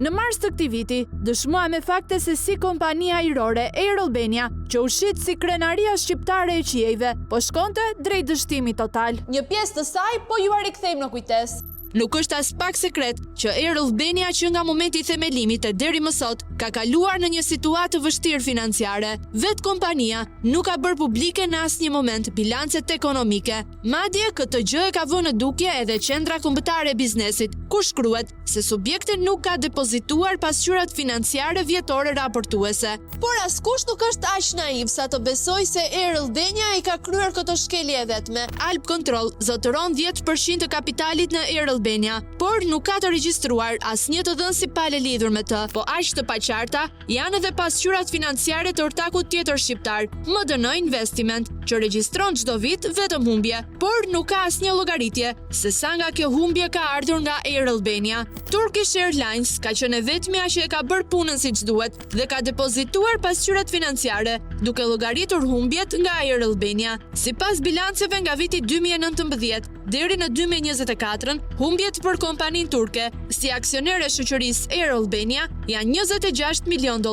Në mars të këtij viti, dëshmoa me fakte se si kompania ajrore Air Albania, që u shit si krenaria shqiptare e qiejve, po shkonte drejt dështimit total. Një pjesë të saj po ju rikthejmë në kujtesë. Nuk është as pak sekret që Air Albania që nga momenti i themelimit e deri më sot ka kaluar në një situatë të vështirë financiare. Vetë kompania nuk ka bërë publike në asnjë moment bilancet ekonomike. Madje këtë gjë e ka vënë në dukje edhe Qendra Kombëtare e Biznesit, ku shkruhet se subjekti nuk ka depozituar pasqyrat financiare vjetore raportuese. Por askush nuk është aq naiv sa të besoj se Air Albania i ka kryer këtë shkelje e vetme. Alp Control zotëron 10% të kapitalit në Air Albania, por nuk ka të regjistruar asnjë të dhënë si pale lidhur me të. Po aq të paqarta janë edhe pasqyrat financiare të ortakut tjetër shqiptar, MDN Investiment, që regjistron çdo vit vetëm humbje, por nuk ka asnjë llogaritje se sa nga kjo humbje ka ardhur nga Air Albania. Turkish Airlines ka qenë vetmja që e ka bërë punën siç duhet dhe ka depozituar pasqyrat financiare, duke llogaritur humbjet nga Air Albania. Sipas bilanceve nga viti 2019 deri në 2024, humbjet për kompaninë turke si aksioner e shoqërisë Air Albania janë $26 milion,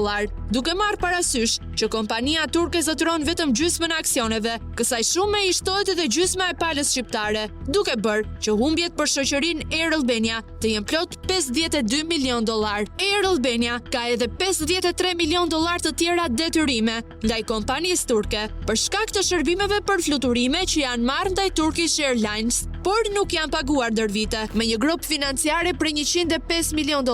duke marrë parasysh që kompania turke zotëron vetëm gjysmën e aksioneve, kësaj shume i shtohet edhe gjysma e palës shqiptare, duke bërë që humbjet për shoqërinë Air Albania të jenë plot $52 milion. Air Albania ka edhe $53 milion të tjera detyrime ndaj kompanisë turke për shkak të shërbimeve për fluturime që janë marrë ndaj Turkish Airlines, por nuk janë paguar ndër vite, me një grup financiare për $105 milion,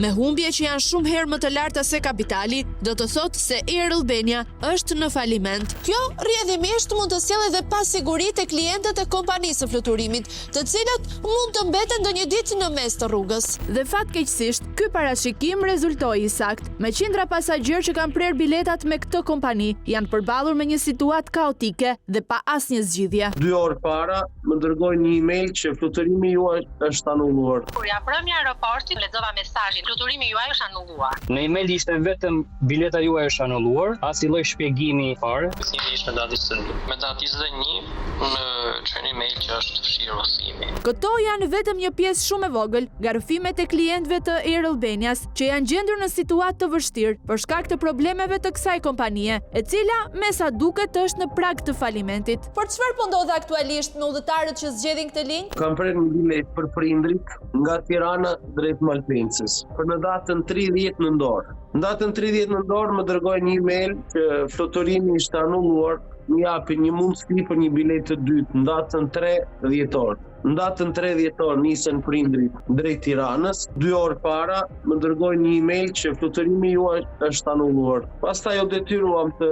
me humbje që janë shumë herë më të larta se kapitali, do të thotë se Air Albania është në faliment. Kjo rrjedhimisht mund të sjellë edhe pasiguri tek klientët e kompanisë së fluturimit, të cilët mund të mbeten ndonjë ditë në mes të rrugës. Dhe fatkeqësisht, ky parashikim rezultoi i saktë. Me qindra pasagjerë që kanë prerë biletat me këtë kompani, janë përballur me një situatë kaotike dhe pa asnjë zgjidhje. 2 orë para më dërgoi një email që fluturimi juaj është anulluar. Kur ja prëm në aeroporti, lexova mesazhin, fluturimi juaj është anulluar. Në email ishte vetëm bileta juaj është anulluar, as i lloj shpjegimi fare. Fillimi ishte datë 21. Me datë 21 më çon email që është fshirë rrëfimi. Këto janë vetëm një pjesë shumë e vogël nga rrëfimet e klientëve të Air Albanias që janë gjendur në situatë të vështirë për shkak të problemeve të kësaj kompanie, e cila me sa duket është në prag të falimentit. Por çfarë po ndodh aktualisht me udhëtarët që zgjedhin këtë linjë? Kam prerë një bilet për prindrit nga Tirana drejt Malpensis për në datën 30 nëntor. Në datën 30 nëntor më dërgoi një email që fluturimi ishte anulluar, më japi një mundësi për një bilet të dytë në datën 3 dhjetor. Në datën 3 dhjetor nisën prindrit drejt Tiranës, 2 orë para më dërgoi një email që fluturimi juaj është anulluar. Pastaj u detyruam të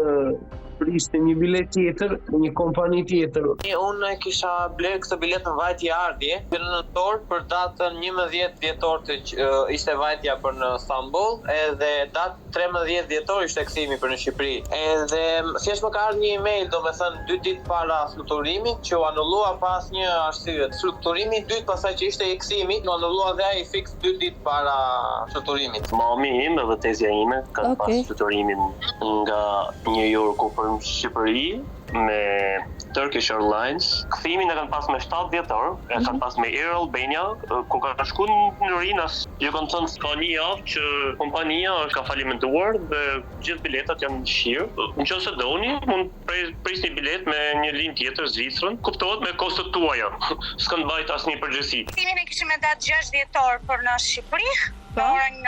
priste një bilet tjetër në një kompani tjetër. Unë kisha bler këtë bilet në vajtje ardhje, në nëntor për datën 11 dhjetor ishte vajtja për në Stamboll, edhe datë 13 dhjetor ishte kthimi për në Shqipëri. Edhe thjesht më ka ardhur një email, domethënë 2 ditë para fluturimit, që u anullua pas një arsye. Fluturimi i dytë pasaj që ishte i kthimi, u anullua dhe ai fiks 2 ditë para fluturimit. Mami im edhe tezja ime kanë pas fluturimin nga New Yorku për Shqipëri me Turkish Airlines. Kthimin e kanë pas me 7 dhjetor, e kanë pas me Air Albania, ku ka shkuar në rinas. Ju kanë thënë ka një javë që kompania është ka falimentuar dhe gjithë biletat janë në shirë. Nëse doni, mund prisni bilet me një linjë tjetër Zvicrën, kuptohet me kostot tuaja. S'kan bajt asnjë përgjegjësi. Kthimin e kishim me datë 6 dhjetor për në Shqipëri, në orën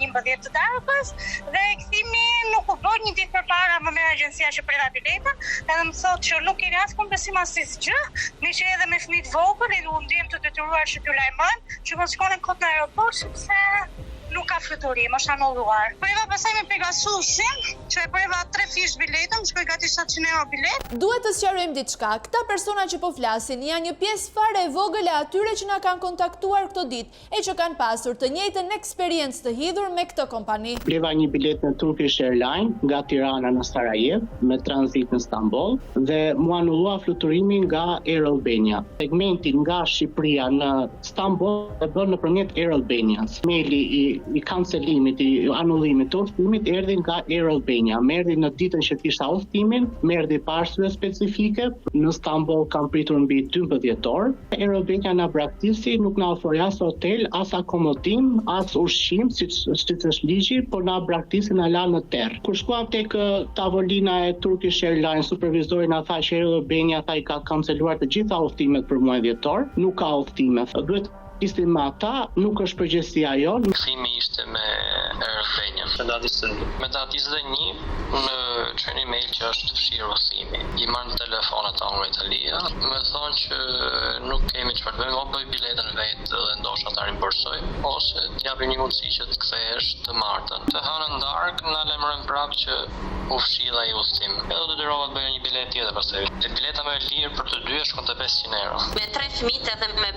11 të darkës, dhe kthimi nuk u bë një ditë përpara, më merr agjencia që prera bileta, edhe më thotë që nuk keni as kompensim as gjë, me që edhe me fëmijë të vogël, edhe u ndiem të detyruar që t'u lajmojnë, që mos shkonin kot në aeroport sepse nuk ka fluturim, është anulluar. Preva pasaj me Pegasusin, që e preva 3 fish biletën, shkoj gati 700 euro bilet. Duhet të sqarojmë diçka. Këta persona që po flasin janë një pjesë fare e vogël e atyre që na kanë kontaktuar këtë ditë e që kanë pasur të njëjtën eksperiencë të hidhur me këtë kompani. Preva një bilet në Turkish Airlines nga Tirana në Sarajevo me tranzit në Stamboll dhe mu anullua fluturimi nga Air Albania. Segmenti nga Shqipëria në Stamboll e bën nëpërmjet Air Albanias. Maili i i cancelimit, i anullimit të udhëtimit erdhi nga Air Albania. Më erdhi në ditën që kisha udhëtimin, më erdhi pa arsye specifike. Në Stamboll kam pritur mbi 12 orë. Air Albania na braktissi, nuk na ofroi as hotel, as akomodim, as ushqim, siç është ligji, por na braktissi na la në terr. Kur shkuam tek tavolina e Turkish Airlines, supervizori na tha që Air Albania i ka kanceluar të gjitha udhëtimet për muajin dhjetor, nuk ka udhëtime. Duhet istin me ata, nuk është përgjegjësia jonë. Kthimi ishte me Air Albania. Me datë 21 më çoni mail që është fshirë udhëtimi. I marrën telefonat nga Italia. Më thonë që nuk kemi çfarë bëjmë, o bëj biletën vetë dhe ndoshta ta rimbursoj, ose t'japim një mundësi që të kthehesh të martën. Të hënën darkë na lajmërojnë prapë që u fshilla i udhëtim. Edhe detyrova të bëja një biletë tjetër pastaj. Bileta më e lirë për të dy shkon te 500 euro. Me 3 fëmijë edhe me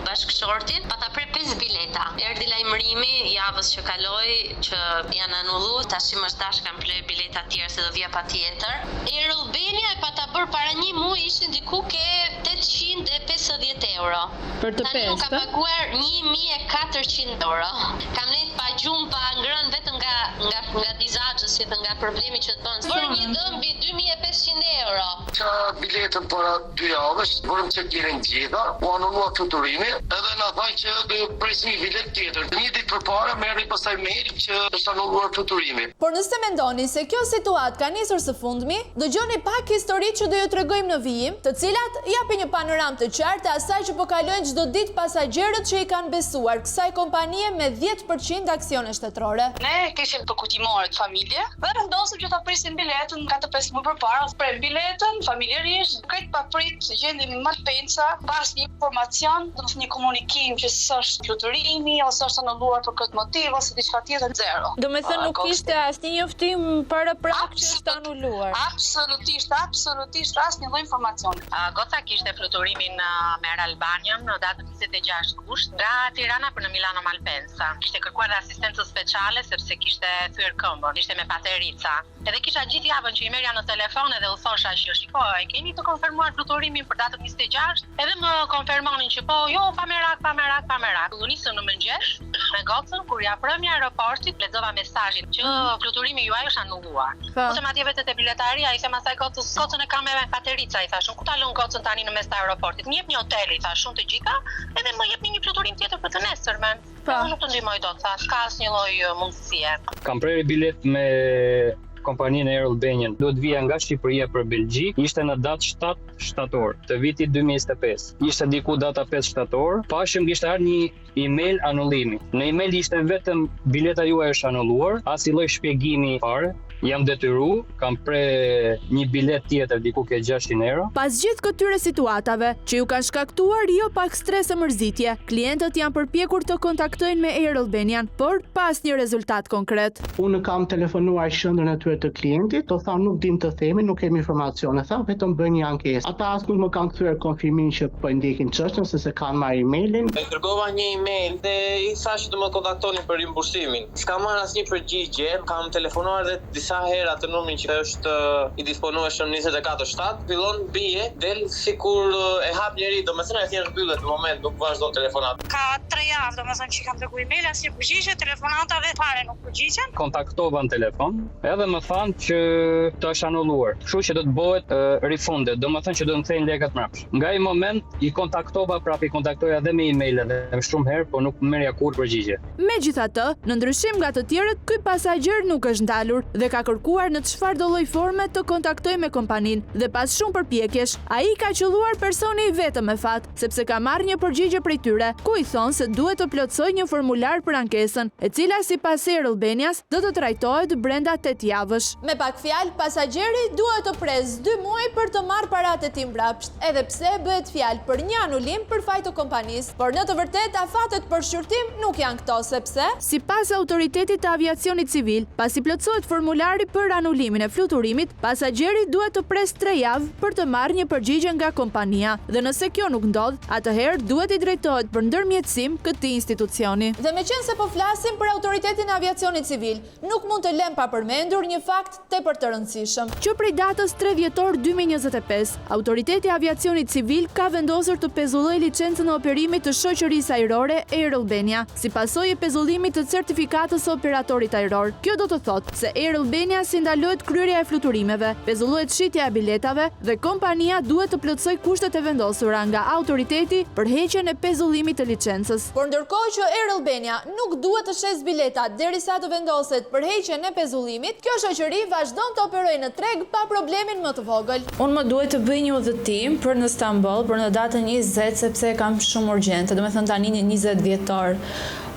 bashkëshortin, pata pre 5 bileta. Erdhi lajmërimi javës që kaloi që janë anulluar, tash më tash kanë ple bileta të tjera se do vija patjetër. Air Albania e pata bër para një muaji ishin diku ke 850 euro. Për të pestë. Ka paguar 1400 euro. Kam lënë pa gjumë, pa ngrënë vetëm nga dizaxhësit, nga problemi që të bën. Për një dëm mbi 2500 euro. Ka biletën para 2 javësh, vorëm check-in gjitha, u anullua fluturimi, edhe na thanë që do presim një bilet tjetër. Një ditë përpara merri pastaj mail që është anulluar fluturimi. Por nëse mendoni se kjo situatë ka nisur së fundmi, dëgjoni pak histori që do ju tregojmë në vijim, të cilat japin një panoramë të qartë e asaj që po kalojnë çdo ditë pasagerët që i kanë besuar kësaj kompanie me 10% aksione shtetërore. Ne kishim të kutimore të familje dhe vendosëm që ta prisim biletën nga të 5 muaj përpara. Prem biletën familjarisht, krejt pa prit, gjendemi malpensa, pas një informacion, ose një komunikim që s'është fluturimi ose është anulluar për këtë motiv ose diçka tjetër, zero. Do me thënë nuk ishte asnjë njoftim për prap që është anulluar. Absolutisht asnjë lloj informacioni. Goca kishte fluturimin me Air Albania në datën 26 gusht nga Tirana për në Milano Malpensa. Kishte kërkuar asistencë speciale sepse kishte thyer këmbën, ishte me paterica. Edhe kisha gjithë javën që i merja në telefon edhe u thosha që shikoj, keni të konfirmuar fluturimin për datën 26? Edhe më konfirmonin që po, jo, pa merak. U nisëm në mëngjes me gocën kur ja prëmi aeroportit, lexova mesazhin që fluturimi juaj është anulluar. Ose madje vetë te biletaria i them asaj gocën e kam me paterica, i thashun, ku ta lën gocën tani në mes të aeroportit? Më jep një hotel, i thashun të gjitha, edhe më jepni një fluturim tjetër për të nesërmen. Nuk të ndihmoj dot, thash, ka asnjë lloj mundësie. Kam prerë bilet me kompaninë Air Albania. Duhet vija nga Shqipëria për Belgjik. Ishte në datë 7 shtator të vitit 2025. Ishte diku data 5 shtator. Pashëm kishte ardhur një email anullimi. Në email ishte vetëm bileta juaj është anulluar, as i lloj shpjegimi fare. Jam detyru, kam pre një bilet tjetër diku ke 600 euro. Pas gjithë këtyre situatave që ju kanë shkaktuar jo pak stres e mërzitje, klientët janë përpjekur të kontaktojnë me Air Albanian, por pas një rezultat konkret. Unë kam telefonuar qendrën e tyre të klientit, do tha nuk dim të themi, nuk kemi informacione, tha vetëm bëj një ankesë. Ata as nuk më kanë kthyer konfirmimin që po ndjekin çështën se kanë marrë emailin. E kërkova një email dhe i thashë të më kontaktonin për rimbursimin. S'kam marrë asnjë përgjigje, kam telefonuar edhe disa herë atë numrin që është i disponueshëm 24/7, fillon bie del sikur e hap njëri, domethënë atje është mbyllet në moment, nuk vazhdon telefonat. Ka 3 javë, domethënë që kam dërguar email, asnjë përgjigje, telefonatave fare nuk përgjigjen. Kontaktova në telefon, edhe më thanë që të është anulluar. Kështu që do të bëhet refunded, domethënë që do të kthejnë lekët mbrapsht. Nga ai moment i kontaktova prapë, i kontaktoja edhe me email edhe shumë herë, por nuk merrja kurrë përgjigje. Megjithatë, në ndryshim nga të tjerët, ky pasagjer nuk është ndalur dhe ka kërkuar në çfarëdo lloj forme të kontaktojë me kompaninë dhe pas shumë përpjekjesh, ai ka qelluar personi i vetëm me fat, sepse ka marrë një përgjigje prej tyre, ku i thonë se duhet të plotësojë një formular për ankesën, e cila sipas Air Albanias do të trajtohet brenda 8 javësh. Me pak fjalë, pasagjeri duhet të presë 2 muaj për të marrë paratë e tij mbrapsht, edhe pse bëhet fjalë për një anulim për faj të kompanisë, por në të vërtetë afatet për shqyrtim nuk janë këto, sepse sipas autoritetit të aviacionit civil, pasi plotësohet formular zyrtari për anulimin e fluturimit, pasagjeri duhet të pres 3 javë për të marrë një përgjigje nga kompania dhe nëse kjo nuk ndodh, atëherë duhet i drejtohet për ndërmjetësim këtij institucioni. Dhe meqense po flasim për Autoritetin e Aviacionit Civil, nuk mund të lëm pa përmendur një fakt tepër të rëndësishëm. Që prej datës 3 dhjetor 2025, Autoriteti i Aviacionit Civil ka vendosur të pezullojë licencën e operimit të shoqërisë ajrore Air Albania, si pasojë e pezullimit të certifikatës së operatorit ajror. Kjo do të thotë se Air Albania si ndalohet kryerja e fluturimeve, pezullohet shitja e biletave dhe kompania duhet të plotësoj kushtet e vendosura nga autoriteti për heqjen e pezullimit të licencës. Por ndërkohë që Air Albania nuk duhet të shes biletat derisa të vendoset për heqjen e pezullimit, kjo shoqëri vazhdon të operojë në treg pa problemin më të vogël. Unë më duhet të bëj një udhëtim për në Stamboll për në datën 20 sepse kam shumë urgjente, do të thënë tani 20 dhjetor.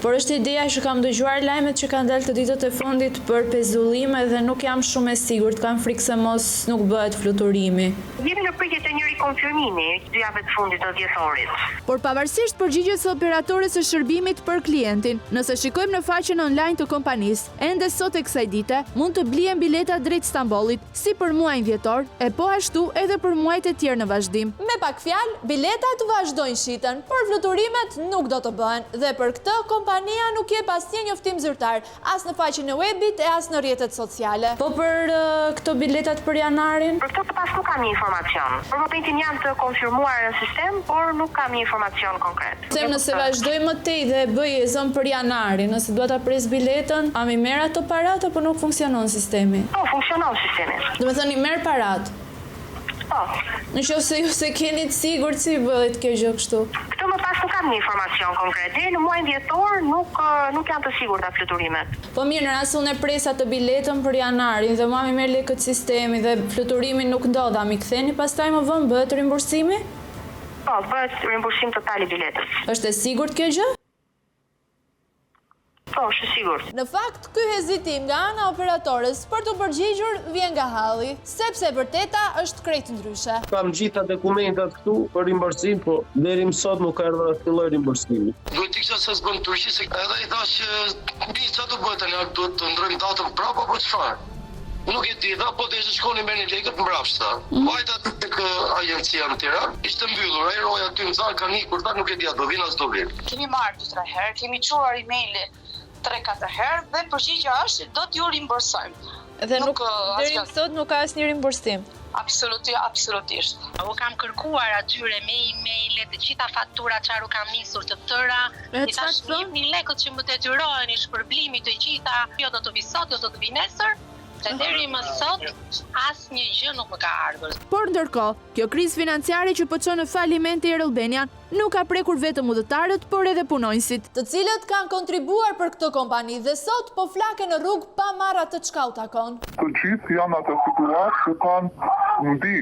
Por është ideja që kam dëgjuar lajmet që kanë dalë të ditët e fundit për pezullime dhe nuk jam shumë e sigurt, kam frikë se mos nuk bëhet fluturimi. Jemi në pritje të një rikonfirmimi 2 javë të fundit të dhjetorit. Por pavarësisht përgjigjes së operatores së shërbimit për klientin, nëse shikojmë në faqen online të kompanisë, ende sot e kësaj dite mund të blihen bileta drejt Stambollit, si për muajin dhjetor, e po ashtu edhe për muajt e tjerë në vazhdim. Me pak fjalë, biletat vazhdojnë shiten, por fluturimet nuk do të bëhen dhe për këtë kompania nuk jep asnjë njoftim zyrtar, as në faqen e webit e as në rrjetet sociale. Po për këto biletat për janarin? Për këtë pas nuk kam një informacion. Për momentin janë të konfirmuar në sistem, por nuk kam një informacion konkret. Sem nëse vazhdoj më tej dhe e bëj e zon për janarin, nëse dua ta pres biletën, a mi merr ato parat apo nuk funksionon sistemi? Po, funksionon sistemi. Do të thënë i merr parat. Po. Nëse ju se keni të sigurt si bëhet kjo gjë kështu. Këtë më pas nuk kam një informacion konkret. Deri në muajin dhjetor nuk janë të sigurta fluturimet. Po mirë, në rast unë e pres atë biletën për janarin dhe mua mi merr lekët sistemi dhe fluturimi nuk ndodh, a mi ktheni pastaj më vonë bëhet rimbursimi? Po, bëhet rimbursim total i biletës. Është e sigurt kjo gjë? Po, është sigurt. Në fakt, ky hezitim nga ana operatores për të përgjigjur vjen nga halli, sepse e vërteta është krejt ndryshe. Kam gjitha dokumentat këtu për rimbursim, po deri më sot nuk ka ardhur asnjë lloj rimbursimi. Duhet të kisha se s'bën Turqi, se edhe i thash që mbi çfarë do bëhet tani, duhet të ndrojmë datën prapë apo çfarë? Nuk e di, po të shkoni me një lekët mbrapshta. Vajta tek ajencia në Tiranë, ishte mbyllur, aeroja aty në Zar kanë ikur, do nuk e di a do vinë as do vinë. Kemi marrë 2-3 herë, kemi çuar emaili 3-4 herë dhe përgjigjja është do t'ju rimbursojmë. Dhe nuk deri më sot nuk ka asnjë rimbursim. Absolutisht. U kam kërkuar atyre me email të gjitha faturat çfarë u kam nisur të tëra. I tash jepni lekët që më detyroheni shpërblimit të gjitha. Jo do të vi sot, jo do të vi nesër. Dhe deri më sot, asnjë gjë nuk më ka ardhur. Por ndërkohë, kjo krizë financiare që po çon në faliment Air Albania nuk ka prekur vetëm udhëtarët, por edhe punonjësit, të cilët kanë kontribuar për këtë kompani dhe sot po flaken në rrugë pa marrë atë çka u takon. Të gjithë janë atë situatë që kanë mbi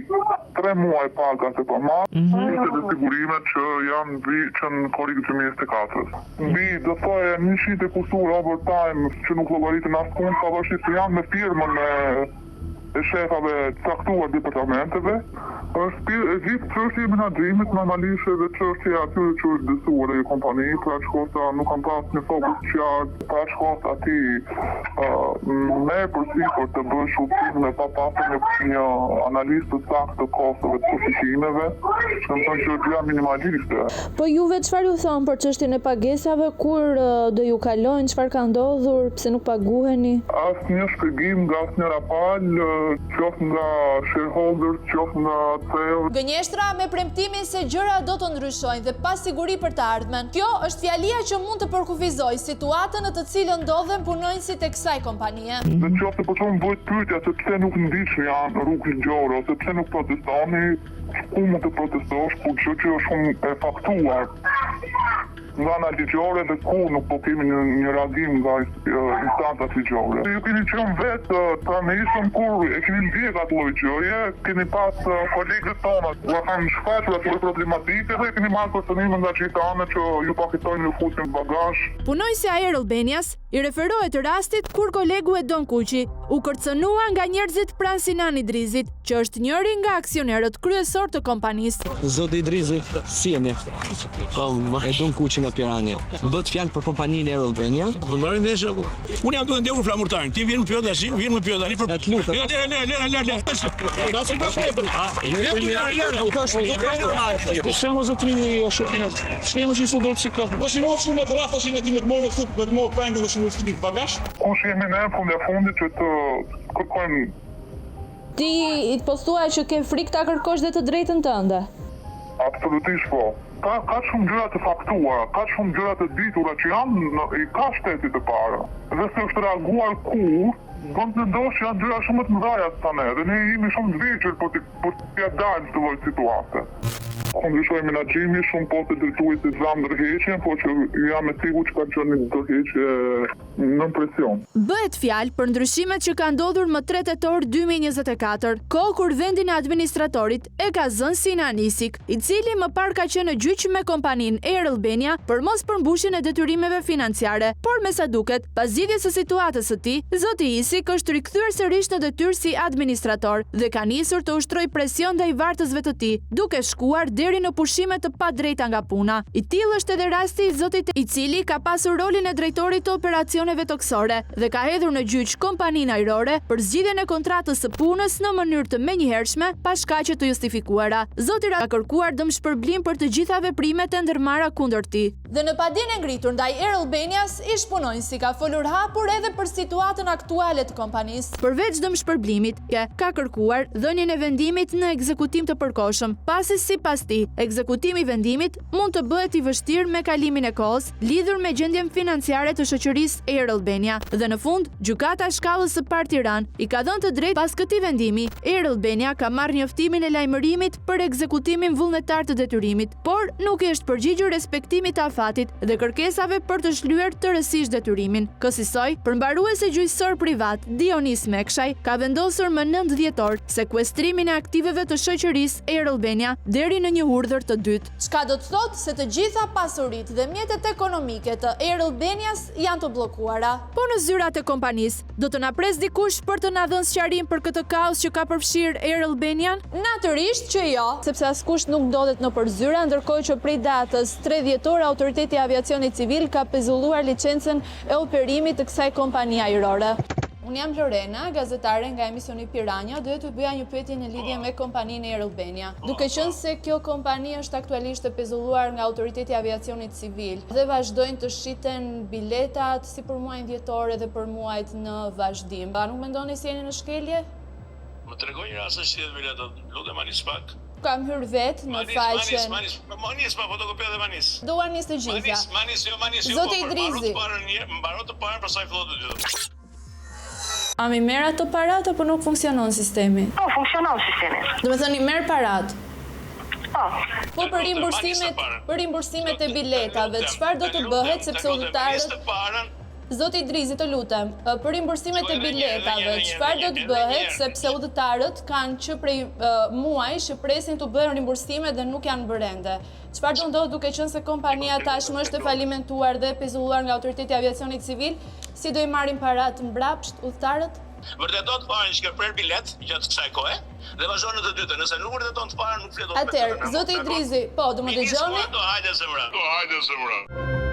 3 muaj paga se po marrë, dhe sigurimet që janë që në korrikut 2024. Mbi do thoje 100 e kusur overtime që nuk llogaritën askund, pavarësisht se janë me firmën e shefave caktuar departamenteve, është gjithë çështja e menaxhimit normalisht edhe çështja aty që është dësuar e kompani, pra shkosta nuk kanë pas në fokus qartë, pra shkosta aty me përsipër të bësh udhëtim me pa pasur një analizë të saktë të kosteve të kushtimeve, që më thonë që është gjë minimaliste. Po juve çfarë ju thon për çështjen e pagesave, kur do ju kalojnë, çfarë ka ndodhur, pse nuk paguheni? Asnjë shpjegim nga asnjëra palë, qoftë nga shareholders, qoftë nga CEO. Gënjeshtra me premtimin se gjërat do të ndryshojnë dhe pa siguri për të ardhmen. Kjo është fjalia që mund të përkufizojë situatën në të cilën ndodhen punonjësit e kësaj kompanie. Në qoftë për shkak bëhet pyetja se pse nuk ndiqni janë rrugë ligjore ose pse nuk protestoni, ku mund të protestosh, ku çdo që është shumë e faktuar nga ana ligjore dhe ku nuk po kemi një reagim nga instancat ligjore. Ju keni qenë vetë pranishëm kur e keni ndjek atë lloj gjëje, keni pas kolegët tonë, u kanë shfaqur atë problematike dhe keni marrë kërcënime nga gjithë anët që ju paketojnë në fusin bagazh. Punojësi Air Albanias i referohet rastit kur kolegu Edon Kuqi u kërcënua nga njerëzit pranë Sinan Idrizit, që është njëri nga aksionerët kryesor të kompanisë. Zoti Idrizi, si jeni? E dun kuqi nga Pirani. Bëhet fjalë për kompaninë Air Albania. Unë jam duhet ndjekur flamurtarin. Ti vjen më pyet tash, vjen më pyet tani për. Siamo zotrini siamo ci sono psicologi. Mos i mos me drafa si ne ti me morë fut, me morë pengë ose me flit bagash. Kush jemi ne fundit që të kërkojmë. Ti i të postua që ke frikë ta kërkosh dhe të drejtën tënde? Absolutisht po. Ka shumë gjëra të faktuara, ka shumë gjëra të ditura që janë i ka shtetit të para. Dhe se është reaguar kur, këmë të ndosh që janë gjëra shumë të mëdhaja të tane, dhe ne jemi shumë të veqër për t'ja dalë të lloj situate. Kondishoj menaxhimi shumë po të drejtues të zam ndërheqjen, po që jam e sigurt që ka qenë ndërheqje në presion. Bëhet fjalë për ndryshimet që ka ndodhur më 3 tetor 2024, kohë kur vendin e administratorit e ka zënë Sinan Isik, i cili më parë ka qenë në gjyq me kompaninë Air Albania për mos përmbushjen e detyrimeve financiare, por me sa duket, pas zgjidhjes së situatës së tij, zoti Isik është rikthyer sërish në detyrë si administrator dhe ka nisur të ushtrojë presion ndaj vartësve të tij, duke shkuar deri në pushime të padrejta nga puna. I tillë është edhe rasti i zotit i cili ka pasur rolin e drejtorit të operacioneve toksore dhe ka hedhur në gjyq kompaninë ajrore për zgjidhjen e kontratës së punës në mënyrë të menjëhershme pa shkaqe të justifikuara. Zoti ka kërkuar dëmshpërblim për të gjitha veprimet e ndërmarra kundër tij. Dhe në padin e ngritur ndaj Air Albanias, ish punonjësi ka folur hapur edhe për situatën aktuale të kompanisë. Përveç dëmshpërblimit, ka kërkuar dhënien e vendimit në ekzekutim të përkohshëm, pasi sipas tij, ekzekutimi i vendimit mund të bëhet i vështirë me kalimin e kohës, lidhur me gjendjen financiare të shoqërisë Air Albania. Dhe në fund, gjykata e shkallës së parë Tiranë i ka dhënë të drejtë pas këtij vendimi. Air Albania ka marrë njoftimin e lajmërimit për ekzekutimin vullnetar të detyrimit, por nuk është përgjigjur respektimit të afatit dhe kërkesave për të shlyer tërësisht detyrimin. Kësaj, përmbaruesi gjyqësor privat Dionis Mekshaj ka vendosur më 9 dhjetor sekuestrimin e aktiveve të shoqërisë Air Albania deri në një urdhër të dytë. Çka do të thotë se të gjitha pasuritë dhe mjetet ekonomike të Air Albanias janë të bllokuara. Po në zyrat e kompanisë, do të na pres dikush për të na dhënë sqarim për këtë kaos që ka përfshirë Air Albanian? Natyrisht që jo, sepse askush nuk ndodhet nëpër zyra, ndërkohë që prej datës 3 dhjetor Autoriteti i Aviacionit Civil ka pezulluar licencën e operimit të kësaj kompanie ajrore. Unë jam Lorena, gazetare nga emisioni Pirania, dhe të bëja një pyetje në lidhje me kompaninë Air Albania. Duke qenë se kjo kompani është aktualisht e pezulluar nga Autoriteti i Aviacionit Civil dhe vazhdojnë të shiten biletat si për muajin dhjetor edhe për muajt në vazhdim. A nuk mendoni se jeni në shkelje? Më tregoj një rast se shihet biletat. Lutem anis pak. Kam hyrë vetë në faqen. Manis pa fotokopia dhe manis. Duar nis të gjitha. Manis. Zoti Idrizi. Mbarot të parën për sa i fillon të gjitha. A mi merr ato parat apo nuk funksionon sistemi? Po, funksionon sistemi. Do të thoni merr parat. Po për rimbursimet e biletave, çfarë do të bëhet sepse udhëtarët Zoti Idrizi, të lutem, për rimbursimet e biletave, çfarë do të bëhet sepse udhëtarët kanë që prej muaj që presin të bëhen rimbursime dhe nuk janë bërë ende. Çfarë do ndodhë duke qenë se kompania tashmë është e falimentuar dhe pezulluar nga Autoriteti i Aviacionit Civil, si do i marrin parat mbrapsht udhëtarët? Vërteton të parën që ka prerë bilet gjatë kësaj kohe dhe vazhdon në të dytën. Nëse nuk vërteton të parën, nuk fleton. Atëherë, Zoti Idrizi, po, do më dëgjoni? Hajde zemra.